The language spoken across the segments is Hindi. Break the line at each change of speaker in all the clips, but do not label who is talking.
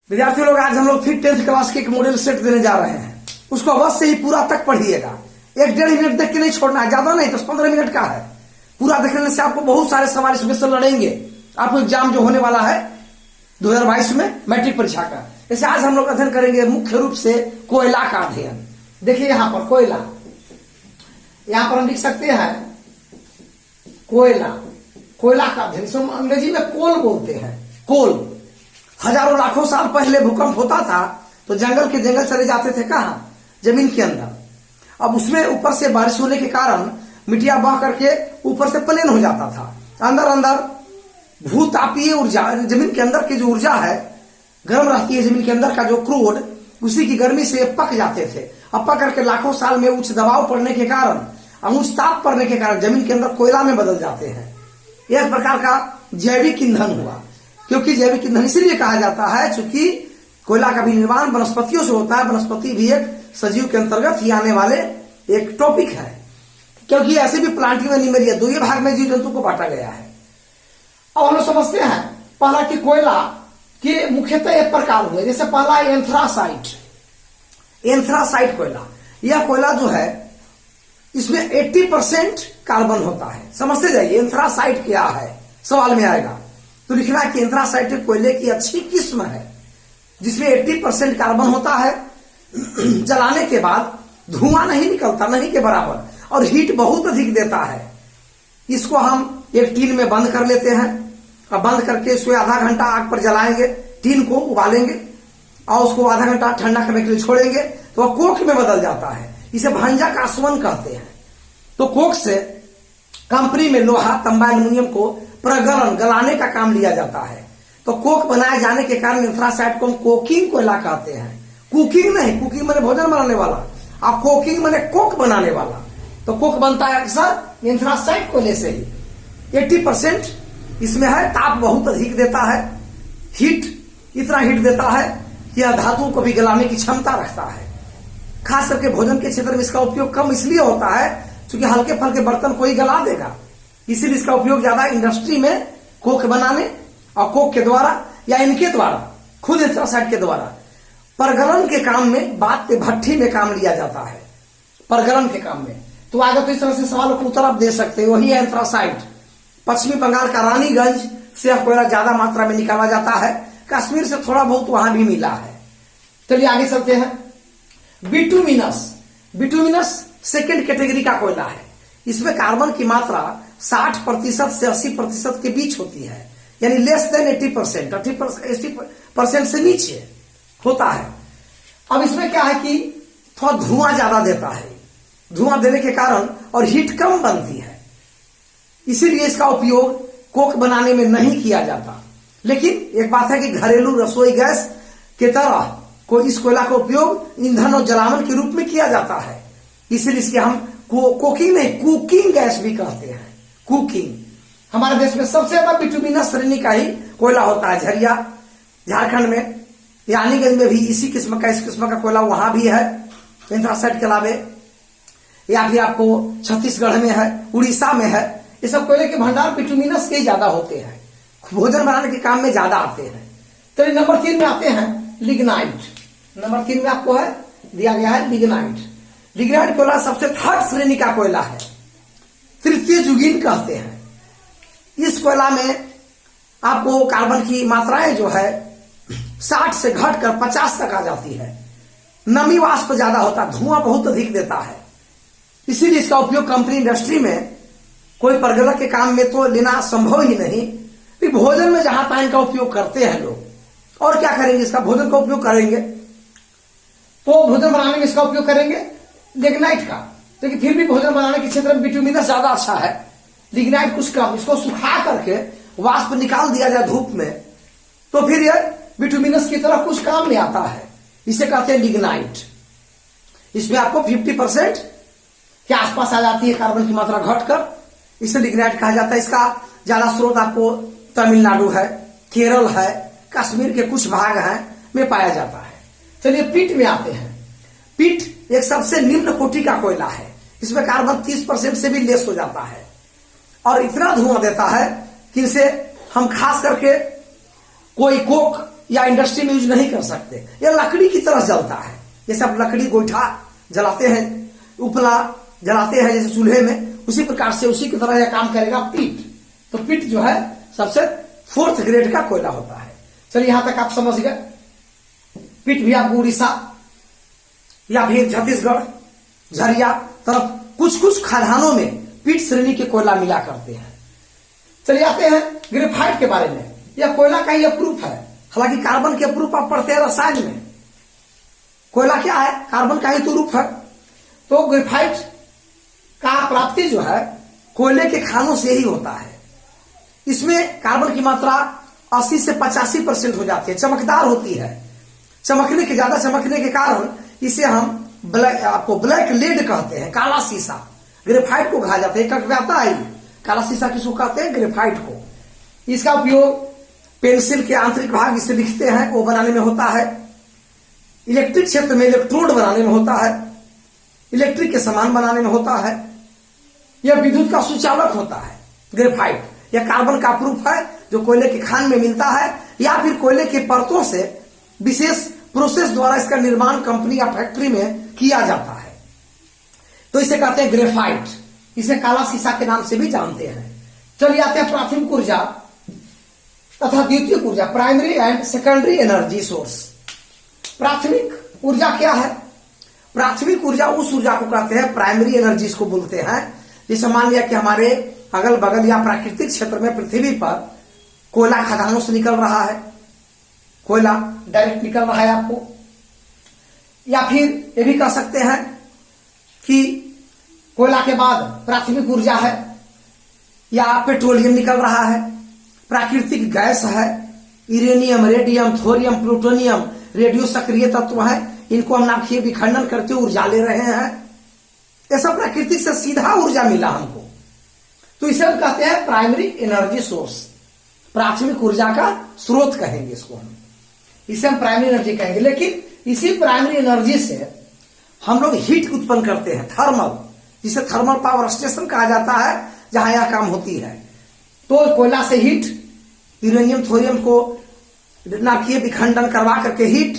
विद्यार्थी लोग, आज हम लोग फिर 10th क्लास के एक मॉडल सेट देने जा रहे हैं। उसको अवश्य ही पूरा तक पढ़िएगा। 1-1.5 मिनट देख के नहीं छोड़ना है, ज्यादा नहीं, 10-15 मिनट का है। पूरा देखने से आपको बहुत सारे सवाल इसमें से लड़ेंगे। आपको एग्जाम जो होने वाला है 2022 में मैट्रिक परीक्षा का। जैसे आज हम लोग अध्ययन करेंगे मुख्य रूप से कोयला का अध्ययन। देखिए यहाँ पर कोयला, यहाँ पर हम लिख सकते हैं कोयला, कोयला का अध्ययन, इसको अंग्रेजी में कोल बोलते हैं। कोल, हजारों लाखों साल पहले भूकंप होता था तो जंगल के जंगल चले जाते थे, कहाँ? जमीन के अंदर। अब उसमें ऊपर से बारिश होने के कारण मिट्टिया बह करके ऊपर से प्लेन हो जाता था। अंदर अंदर भूतापीय ऊर्जा, जमीन के अंदर की जो ऊर्जा है गर्म रहती है, जमीन के अंदर का जो क्रूड, उसी की गर्मी से पक जाते थे। अब पक करके लाखों साल में उच्च दबाव पड़ने के कारण, उच्च ताप पड़ने के कारण जमीन के अंदर कोयला में बदल जाते हैं। एक प्रकार का जैविक ईंधन हुआ। क्योंकि जैविक ईंधन इसलिए कहा जाता है क्योंकि कोयला का भी निर्माण वनस्पतियों से होता है। वनस्पति भी एक सजीव के अंतर्गत ही आने वाले एक टॉपिक है, क्योंकि ऐसे भी प्लांटिंग एनिमल, दो ही भाग में जीव जंतु को बांटा गया है। अब हम लोग समझते हैं पहला कि कोयला के मुख्यतः एक प्रकार हुए। जैसे पहला एंथ्रासाइट, एंथ्रासाइट कोयला। यह कोयला जो है इसमें 80% कार्बन होता है। समझते जाइए एंथ्रासाइट क्या है, सवाल में आएगा तो लिखना है कि एंथ्रासाइट कोयले की अच्छी किस्म है जिसमें 80% कार्बन होता है। जलाने के बाद धुआं नहीं निकलता, नहीं के बराबर, और हीट बहुत अधिक देता है। इसको हम एक टीन में बंद कर लेते हैं और बंद करके इसको आधा घंटा आग पर जलाएंगे, टीन को उबालेंगे और उसको आधा घंटा ठंडा करने के लिए छोड़ेंगे तो वह कोक में बदल जाता है। इसे भंजा का आसवन कहते हैं। तो कोक से कंपनी में लोहा, तांबा, एल्युमिनियम को प्रगलन, गलाने का काम लिया जाता है। तो कोक बनाए जाने के कारण एंथ्रासाइट को हम कोकिंग कोयला कहते हैं। कुकिंग नहीं, कुकिंग मैंने भोजन बनाने वाला, और कोकिंग मैंने कोक बनाने वाला। तो कोक बनता है अक्सर एंथ्रासाइट कोयले से ही। 80% इसमें है, ताप बहुत अधिक देता है, हीट, इतना हीट देता है कि यह धातुओं को भी गलाने की क्षमता रखता है। खास करके भोजन के क्षेत्र में इसका उपयोग कम इसलिए होता है क्योंकि हल्के फल्के बर्तन को ही गला देगा, इसीलिए इसका उपयोग ज्यादा इंडस्ट्री में कोक बनाने और कोक के द्वारा या इनके द्वारा, खुद एंथ्रासाइट के द्वारा परगलन के काम में, बात पे भट्ठी में काम लिया जाता है, परगलन के काम में। तो आगे तो इस तरह से सवालों को उत्तर आप दे सकते हैं। वही है एंथ्रासाइट। पश्चिमी बंगाल का रानीगंज से कोयला ज्यादा मात्रा में निकाला जाता है। कश्मीर से थोड़ा बहुत वहां भी मिला है। चलिए आगे चलते हैं। बिटुमिनस, बिटुमिनस सेकेंड कैटेगरी का कोयला है। इसमें कार्बन की मात्रा 60% से 80% के बीच होती है, यानी लेस देन 80%, 80% से नीचे होता है। अब इसमें क्या है कि थोड़ा धुआं ज्यादा देता है। धुआं देने के कारण और हीट कम बनती है, इसीलिए इसका उपयोग कोक बनाने में नहीं किया जाता। लेकिन एक बात है कि घरेलू रसोई गैस के तरह को इस कोयला का उपयोग ईंधन और जलावन के रूप में किया जाता है। इसीलिए इसके हम कोकिंग नहीं, कुकिंग गैस भी कहते हैं। कुकिंग। हमारे देश में सबसे ज्यादा बिटुमिनस श्रेणी का ही कोयला होता है। झरिया झारखंड में, रानीगंज में भी इसी किस्म का, इस किस्म का कोयला वहां भी है एंथ्रासाइट के अलावे, या फिर आपको छत्तीसगढ़ में है, उड़ीसा में है। ये सब कोयले के भंडार बिटुमिनस के ज्यादा होते हैं, भोजन बनाने के काम में ज्यादा आते हैं। तो नंबर 3 में आते हैं लिग्नाइट। नंबर 3 में आपको है दिया गया है लिग्नाइट। लिग्नाइट कोयला सबसे थर्ड श्रेणी का कोयला है, तृतीय जुगीन कहते हैं। इस कोयला में आपको कार्बन की मात्राएं जो है 60 से घटकर 50 तक आ जाती है। नमी वाष्प ज्यादा होता है, धुआं बहुत अधिक देता है। इसीलिए इसका उपयोग कंपनी, इंडस्ट्री में कोई परगलन के काम में तो लेना संभव ही नहीं। फिर भोजन में जहां तहां इनका उपयोग करते हैं लोग, और क्या करेंगे, इसका भोजन का उपयोग करेंगे तो भोजन बनाने में इसका उपयोग करेंगे लिग्नाइट का। लेकिन फिर भी भोजन बनाने के क्षेत्र में बिटुमिनस ज्यादा अच्छा है, लिग्नाइट कुछ कम। इसको सुखा करके वाष्प निकाल दिया जाए धूप में तो फिर यह बिटुमिनस की तरह कुछ काम में आता है। इसे कहते हैं लिग्नाइट। इसमें आपको 50% के आसपास आ जाती है कार्बन की मात्रा घटकर, इसे लिग्नाइट कहा जाता है। इसका ज्यादा स्रोत आपको तमिलनाडु है, केरल है, कश्मीर के कुछ भाग हैं में पाया जाता है। चलिए पिट में आते हैं। पिट एक सबसे निम्न कोटि का कोयला है। इसमें कार्बन 30% से भी लेस हो जाता है और इतना धुआं देता है कि इसे हम खास करके कोई कोक या इंडस्ट्री में यूज नहीं कर सकते। यह लकड़ी की तरह जलता है, जैसे आप लकड़ी गोईठा जलाते हैं, उपला जलाते हैं जैसे चूल्हे में, उसी प्रकार से उसी की तरह यह काम करेगा पीट। तो पीट जो है सबसे 4th ग्रेड का कोयला होता है। चलिए यहां तक आप समझ गए। पीट भी आपको उड़ीसा या फिर छत्तीसगढ़ झरिया तरफ कुछ कुछ खदानों में पीट श्रेणी के कोयला मिला करते हैं। चलिए आते हैं ग्रेफाइट के बारे में। यह कोयला का ही अप्रूफ है, हालांकि कार्बन के अप्रूफ आप पढ़ते हैं रसायन में। कोयला क्या है? कार्बन का ही तो रूप है। तो ग्रेफाइट का प्राप्ति जो है कोयले के खानों से ही होता है। इसमें कार्बन की मात्रा 80 से 85% हो जाती है, चमकदार होती है। ज्यादा चमकने के कारण इसे हम ब्लैक लेड कहते हैं, काला शीशा। ग्रेफाइट को कहा जाता है, कहता है काला शीशा किसको कहते हैं? ग्रेफाइट को। इसका उपयोग पेंसिल के आंतरिक भाग जिसे लिखते हैं वो बनाने में होता है, इलेक्ट्रिक क्षेत्र में इलेक्ट्रोड बनाने में होता है, इलेक्ट्रिक के सामान बनाने में होता है, यह विद्युत का सुचालक होता है। ग्रेफाइट यह कार्बन का प्रूफ है जो कोयले के खान में मिलता है, या फिर कोयले के परतों से विशेष प्रोसेस द्वारा इसका निर्माण कंपनी या फैक्ट्री में किया जाता है। तो इसे कहते हैं ग्रेफाइट। इसे काला शीशा के नाम से भी जानते हैं। चलिए आते हैं प्राथमिक ऊर्जा तथा द्वितीयक ऊर्जा, primary and secondary energy source. प्राथमिक ऊर्जा क्या है? प्राथमिक ऊर्जा उस ऊर्जा को कहते हैं, प्राइमरी एनर्जीज को बोलते हैं। जैसे मान लिया कि हमारे अगल बगल या प्राकृतिक क्षेत्र में पृथ्वी पर कोयला खदानों से निकल रहा है, कोयला डायरेक्ट निकल रहा है आपको, या फिर ये भी कह सकते हैं कि कोयला के बाद प्राथमिक ऊर्जा है, या पेट्रोलियम निकल रहा है, प्राकृतिक गैस है, uranium, radium, thorium, plutonium radio सक्रिय तत्व है, इनको हम नाभिकीय विखंडन करके ऊर्जा ले रहे हैं। ऐसा प्रकृति से सीधा ऊर्जा मिला हमको, तो इसे हम कहते हैं प्राइमरी एनर्जी सोर्स। प्राथमिक ऊर्जा का स्रोत कहेंगे इसको हम, इसे हम प्राइमरी एनर्जी कहेंगे। लेकिन इसी प्राइमरी एनर्जी से हम लोग हीट उत्पन्न करते हैं, थर्मल, जिसे थर्मल पावर स्टेशन कहा जाता है, जहां यह काम होती है। तो कोयला से हीट, यूरेनियम थोरियम को नाभिकीय विखंडन करवा करके हीट,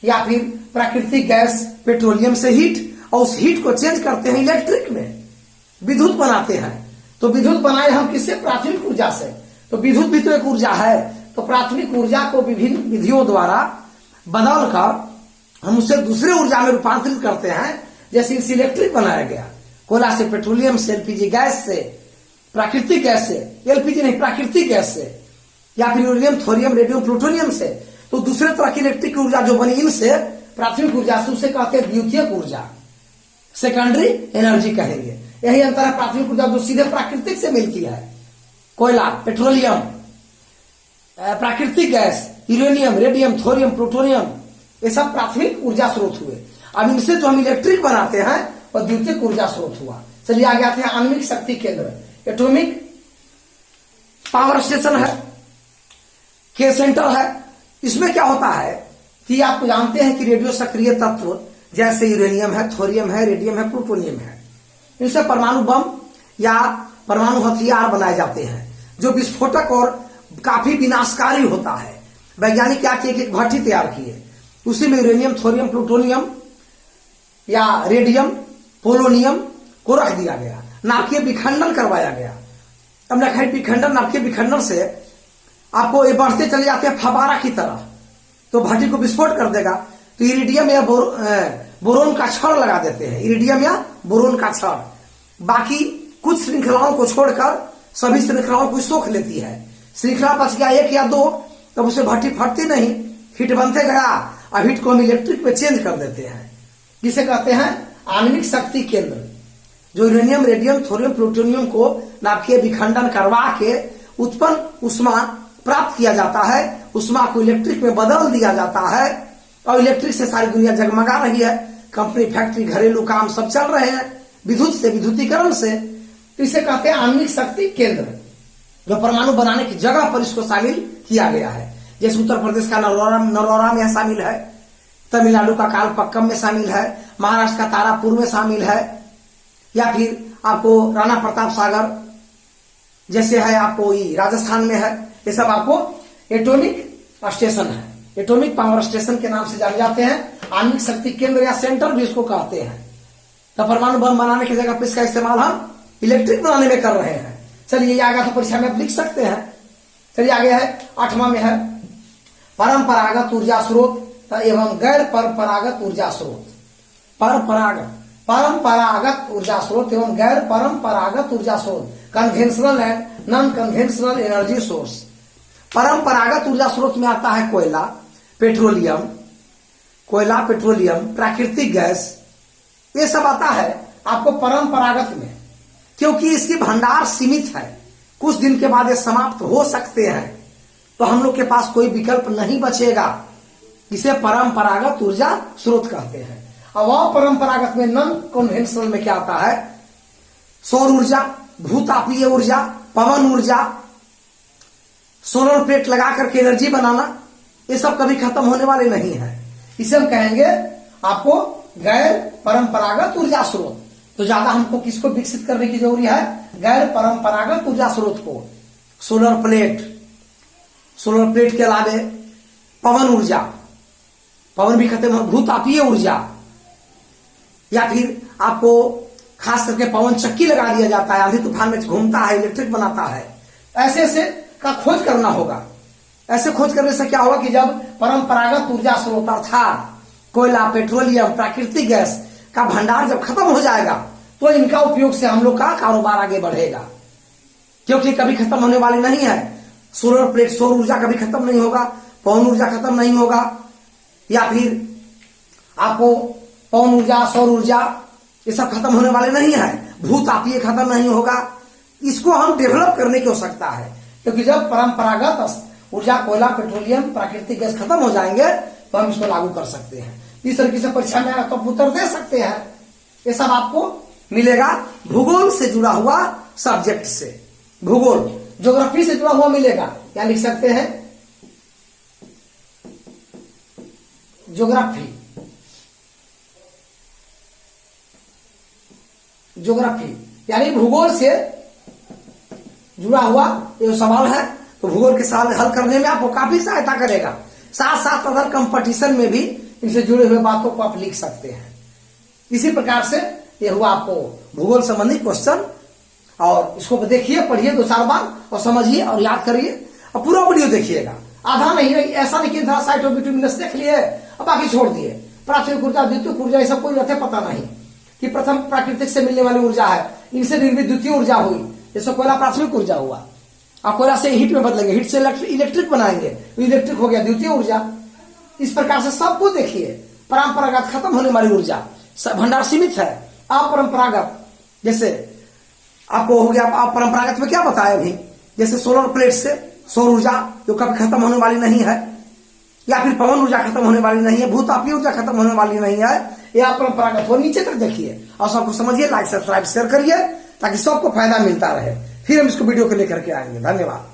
या फिर प्राकृतिक गैस पेट्रोलियम से हीट, और उस हीट को चेंज करते हैं इलेक्ट्रिक में, विद्युत बनाते हैं। तो विद्युत बनाए हम किससे? प्राथमिक ऊर्जा से। तो विद्युत भी तो एक ऊर्जा है। तो प्राथमिक ऊर्जा को विभिन्न विधियों द्वारा बदलकर हम उसे दूसरे ऊर्जा में रूपांतरित करते हैं। जैसे इसे इलेक्ट्रिक बनाया गया, कोयला से, पेट्रोलियम से, एलपीजी गैस से, प्राकृतिक गैस से, एलपीजी नहीं प्राकृतिक गैस से, या फिर यूरेनियम, थोरियम, रेडियम, प्लूटोनियम से। तो दूसरे तरह की इलेक्ट्रिक ऊर्जा जो बनी इनसे, प्राथमिक ऊर्जा से, उसे कहते हैं द्वितीयक ऊर्जा, सेकेंडरी एनर्जी कहेंगे। यही अंतर है प्राथमिक ऊर्जा जो सीधे प्राकृतिक से मिलती है, कोयला, पेट्रोलियम, प्राकृतिक gas, uranium, radium, thorium, plutonium, ये सब प्राथमिक ऊर्जा स्रोत हुए। अब इनसे जो हम इलेक्ट्रिक बनाते हैं वह द्वितीयक ऊर्जा स्रोत हुआ। चलिए आगे आते हैं आणविक शक्ति केंद्र, एटॉमिक पावर स्टेशन है, के सेंटर है। इसमें क्या होता है कि आप जानते हैं कि रेडियो सक्रिय तत्व जैसे यूरेनियम है, थोरियम है, रेडियम है, प्लूटोनियम है, इनसे परमाणु बम या परमाणु हथियार बनाए जाते हैं, जो विस्फोटक और काफी विनाशकारी होता है। वैज्ञानिक क्या किए कि एक भट्टी तैयार किए, उसी में यूरेनियम, थोरियम, प्लूटोनियम या रेडियम, पोलोनियम को रख दिया गया, नाभिकीय विखंडन करवाया गया। अब नाभिकीय विखंडन से आपको ये बढ़ते चले जाते हैं फवारा की तरह, तो भट्टी को विस्फोट कर देगा। तो इरिडियम या बोरोन का छड़ लगा देते हैं, इरिडियम या बोरोन का छड़। बाकी कुछ श्रृंखलाओं को छोड़कर सभी श्रृंखलाओं को सोख लेती है। श्रृंखला बच गया एक या दो, तब उसे भट्टी फटती नहीं, हीट बनते गया, अब हीट को हम इलेक्ट्रिक में चेंज कर देते हैं, जिसे कहते हैं आणविक शक्ति केंद्र। जो यूरेनियम, रेडियम, थोरियम, प्लूटोनियम को नाभिकीय विखंडन करवा के उत्पन्न उष्मा प्राप्त किया जाता है, उष्मा को इलेक्ट्रिक में बदल दिया जाता है, और इलेक्ट्रिक से सारी दुनिया जगमगा रही है। कंपनी, फैक्ट्री, घरेलू काम सब चल रहे हैं विद्युत से, विद्युतीकरण से। तो इसे कहते हैं आणविक शक्ति केंद्र, जो परमाणु बनाने की जगह पर इसको शामिल किया गया है। जैसे उत्तर प्रदेश का नरौरा में शामिल है, तमिलनाडु का कालपक्कम में शामिल है, महाराष्ट्र का तारापुर में शामिल है, या फिर आपको राणा प्रताप सागर जैसे है, आपको राजस्थान में है। ये सब आपको एटॉमिक स्टेशन है, एटॉमिक पावर स्टेशन के नाम से जाने जाते हैं। आणविक शक्ति केंद्र या सेंटर भी इसको कहते हैं। तो परमाणु बम बनाने की जगह पर इसका इस्तेमाल हम इलेक्ट्रिक बनाने में कर रहे हैं। चलिए ये आगे तो परीक्षा में आप लिख सकते हैं। चलिए आगे है 8वां में है परंपरागत ऊर्जा स्रोत एवं गैर परंपरागत ऊर्जा स्रोत। परंपरागत ऊर्जा स्रोत एवं गैर परंपरागत ऊर्जा स्रोत, conventional and non conventional energy source. परंपरागत ऊर्जा स्रोत में आता है कोयला, पेट्रोलियम, प्राकृतिक गैस, ये सब आता है आपको परंपरागत में, क्योंकि इसकी भंडार सीमित है। कुछ दिन के बाद ये समाप्त हो सकते हैं, तो हम लोग के पास कोई विकल्प नहीं बचेगा। इसे परंपरागत ऊर्जा स्रोत कहते हैं। अब अपरंपरागत में नॉन कन्वेंशनल में क्या आता है? सौर ऊर्जा, भूतापीय ऊर्जा, पवन ऊर्जा, सोलर प्लेट लगा करके एनर्जी बनाना, ये सब कभी खत्म होने वाले नहीं है। इसे हम कहेंगे आपको गैर परंपरागत ऊर्जा स्रोत। तो ज्यादा हमको किसको विकसित करने की जरूरी है? गैर परंपरागत ऊर्जा स्रोत को। सोलर प्लेट के अलावे पवन ऊर्जा, पवन भी खत्म हो, भूतापीय ऊर्जा, या फिर आपको खास करके पवन चक्की लगा दिया जाता है, आंधी तूफान में घूमता है, इलेक्ट्रिक बनाता है। ऐसे ऐसे का खोज करना होगा। ऐसे खोज करने से क्या होगा कि जब परंपरागत ऊर्जा स्रोत अर्थात कोयला, पेट्रोलियम, प्राकृतिक गैस का भंडार जब खत्म हो जाएगा, तो इनका उपयोग से हम लोग का कारोबार आगे बढ़ेगा, क्योंकि कभी खत्म होने वाली नहीं है। सोलर प्लेट, सौर ऊर्जा कभी खत्म नहीं होगा, पवन ऊर्जा खत्म नहीं होगा, या फिर आपको पवन ऊर्जा, सौर ऊर्जा, ये सब खत्म होने वाले नहीं है। भूतापीय खत्म नहीं होगा। इसको हम डेवलप करने की आवश्यकता है, क्योंकि जब परंपरागत ऊर्जा, कोयला, पेट्रोलियम, प्राकृतिक गैस खत्म हो जाएंगे, तो हम इसको लागू कर सकते हैं। इस तरीके से परीक्षा में तो उत्तर दे सकते हैं। ये सब आपको मिलेगा भूगोल से जुड़ा हुआ सब्जेक्ट से। भूगोल, ज्योग्राफी से जुड़ा हुआ मिलेगा। क्या लिख सकते हैं? ज्योग्राफी यानी भूगोल से जुड़ा हुआ ये सवाल है। तो भूगोल के सवाल हल करने में आपको काफी सहायता करेगा। साथ साथ अदर कंपटीशन में भी इनसे जुड़े हुए बातों को आप लिख सकते हैं। इसी प्रकार से ये हुआ आपको भूगोल संबंधी क्वेश्चन। और इसको देखिए, पढ़िए 2-4 बार और समझिए और याद करिए और पूरा वीडियो देखिएगा। आधा नहीं, ऐसा नहीं कि थोड़ा साइट और बिटवीन देख लिए और बाकी छोड़ दिए। प्राथमिक ऊर्जा, द्वितीय ऊर्जा, ये सब कोई रखे पता नहीं कि प्रथम प्राकृतिक से मिलने वाली ऊर्जा है, इनसे निर्मित द्वितीय ऊर्जा हुई, जैसे कोयला प्राथमिक ऊर्जा हुआ, और कोयला से हीट में बदलेंगे, हीट से इलेक्ट्रिक बनाएंगे, तो इलेक्ट्रिक हो गया द्वितीय ऊर्जा। इस प्रकार से सबको देखिए। परंपरागत खत्म होने वाली ऊर्जा, भंडार सीमित है। अपरंपरागत जैसे आपको हो गया, आप परंपरागत में क्या बताया अभी, जैसे सोलर प्लेट से सौर ऊर्जा जो कभी खत्म होने वाली नहीं है, या फिर पवन ऊर्जा खत्म होने वाली नहीं है, भूतापीय ऊर्जा खत्म होने वाली नहीं है, यह अपरंपरागत हो। नीचे तक देखिए और सबको समझिए, लाइक, सब्सक्राइब, शेयर करिए ताकि सबको फायदा मिलता रहे। फिर हम इसको वीडियो को लेकर के आएंगे। धन्यवाद।